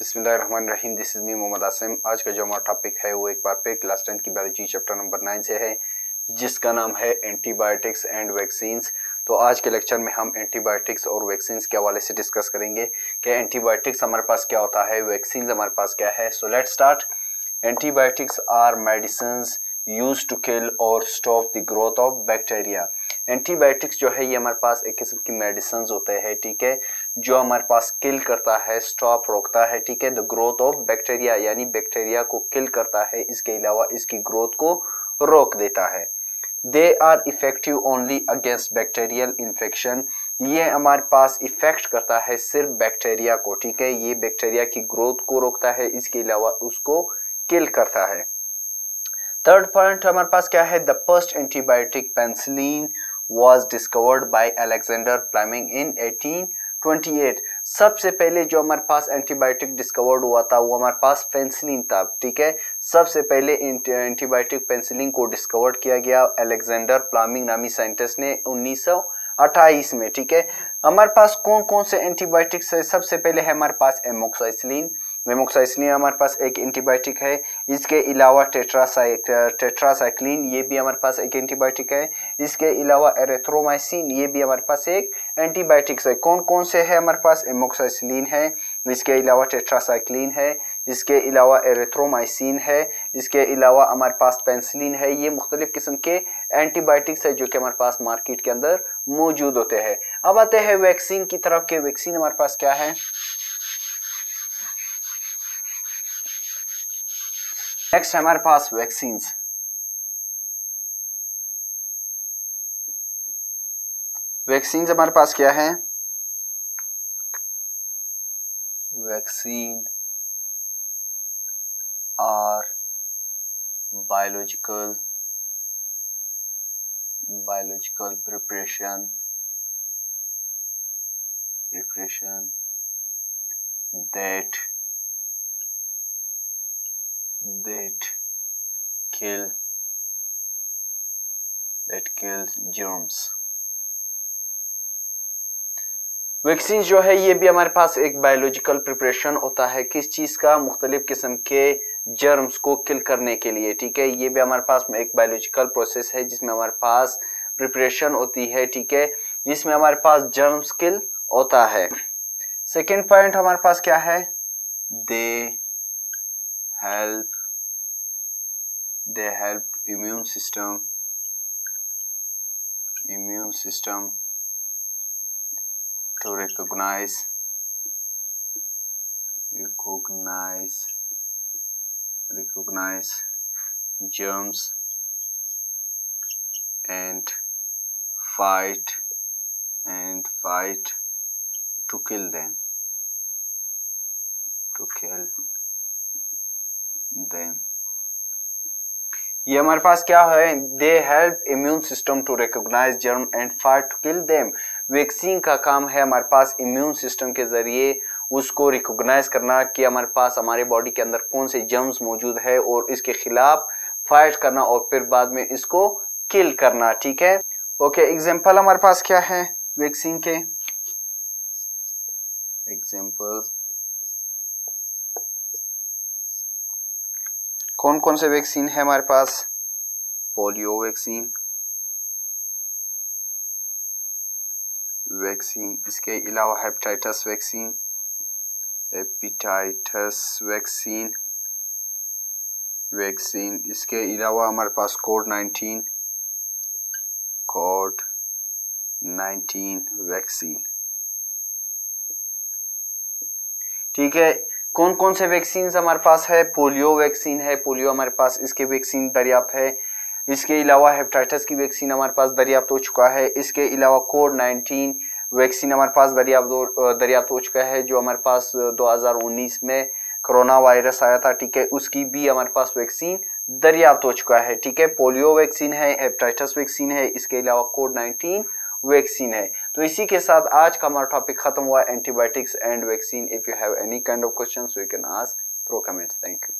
बिस्मिल्लाहिर्रहमानिर्रहीम। This is me Mohammad Asim. आज का जो हमारा टॉपिक है वो एक बार फिर क्लास 10 की बायोलॉजी चैप्टर नंबर 9 से है, जिसका नाम है एंटीबायोटिक्स एंड वैक्सीन्स। तो आज के लेक्चर में हम एंटीबायोटिक्स और वैक्सीन्स के हवाले से डिस्कस करेंगे कि एंटीबायोटिक्स हमारे पास क्या होता है, वैक्सीन्स हमारे पास क्या है। So let's start. Antibiotics are medicines used to kill और stop the growth of bacteria. Antibiotics जो है ये हमारे पास एक किस्म की मेडिसिन होते हैं, ठीक है, जो हमारे पास किल करता है, स्टॉप रोकता है, ठीक है, द ग्रोथ ऑफ बैक्टीरिया, यानी बैक्टीरिया को किल करता है, इसके अलावा इसकी ग्रोथ को रोक देता है। They are effective only against bacterial infection. ये हमारे पास इफेक्ट करता है सिर्फ बैक्टीरिया को, ठीक है, ये बैक्टीरिया की ग्रोथ को रोकता है, इसके अलावा उसको किल करता है। थर्ड पॉइंट हमारे पास क्या है, the first antibiotic penicillin was discovered by Alexander Fleming in 1828। सबसे पहले जो हमारे पास एंटीबायोटिक डिस्कवर्ड हुआ था वो हमारे पास पेनिसिलिन था, ठीक है। सबसे पहले एंटीबायोटिक पेनिसिलिन को डिस्कवर्ड किया गया अलेक्जेंडर फ्लेमिंग नामी साइंटिस्ट ने 1928 में, ठीक है। हमारे पास कौन कौन से एंटीबायोटिक्स है, सबसे पहले है हमारे पास एमोक्साइसिलिन। एमोक्साइसिलिन हमारे पास एक एंटीबायोटिक है। इसके अलावा टेट्रासाइक्लिन, ये भी हमारे पास एक एंटीबायोटिक है। इसके अलावा एरिथ्रोमाइसिन, ये भी हमारे पास एक एंटीबायोटिक्स है। कौन कौन से है हमारे पास, एमोक्साइसिलिन है, इसके अलावा टेट्रासाइक्लिन है, इसके अलावा एरिथ्रोमाइसिन है, इसके अलावा हमारे पास पेनिसिलिन है। ये मुख्तलिफ किस्म के एंटीबायोटिक्स है जो कि हमारे पास मार्केट के अंदर मौजूद होते हैं। अब आते हैं वैक्सीन की तरफ के वैक्सीन हमारे पास क्या है। नेक्स्ट हमारे पास वैक्सीन्स। वैक्सीन्स हमारे पास क्या है, vaccine are biological preparation that kill germs। Vaccine जो है ये भी हमारे पास एक बायोलॉजिकल प्रिपरेशन होता है, किस चीज का, मुख्तलिफ किस्म के जर्म्स को किल करने के लिए, ठीक है। ये भी हमारे पास एक बायोलॉजिकल प्रोसेस है जिसमें हमारे पास प्रिपरेशन होती है, ठीक है, जिसमें हमारे पास जर्म्स किल होता है। सेकेंड पॉइंट हमारे पास क्या है, they help immune system to recognize germs and fight to kill them। ये हमारे पास क्या है, they help immune system to recognise germ and fight to kill them. Vaccine का काम है हमारे पास इम्यून सिस्टम के जरिए उसको रिकॉग्नाइज करना कि हमारे पास हमारे बॉडी के अंदर कौन से जर्म्स मौजूद है और इसके खिलाफ फाइट करना और फिर बाद में इसको किल करना, ठीक है। ओके, एग्जांपल हमारे पास क्या है वैक्सीन के, एग्जांपल कौन कौन से वैक्सीन है हमारे पास, पोलियो वैक्सीन, इसके अलावा हेपेटाइटिस वैक्सीन, इसके अलावा हमारे पास कोविड-19 वैक्सीन, ठीक है। कौन कौन से वैक्सीन हमारे पास है, पोलियो वैक्सीन है, पोलियो हमारे पास इसके वैक्सीन दरियाफ्त है। इसके अलावा हेपेटाइटिस की वैक्सीन हमारे पास दरियाफ्त हो चुका है। इसके अलावा कोविड-19 वैक्सीन हमारे पास दरियाफ्त हो चुका है, जो हमारे पास 2019 में कोरोना वायरस आया था, ठीक है, उसकी भी हमारे पास वैक्सीन दरियाफ्त हो चुका है, ठीक है। पोलियो वैक्सीन है, हेपेटाइटिस वैक्सीन है, इसके अलावा कोविड-19 वैक्सीन है। तो इसी के साथ आज का हमारा टॉपिक खत्म हुआ, antibiotics and vaccine. If you have any kind of question you can ask through comments. Thank you.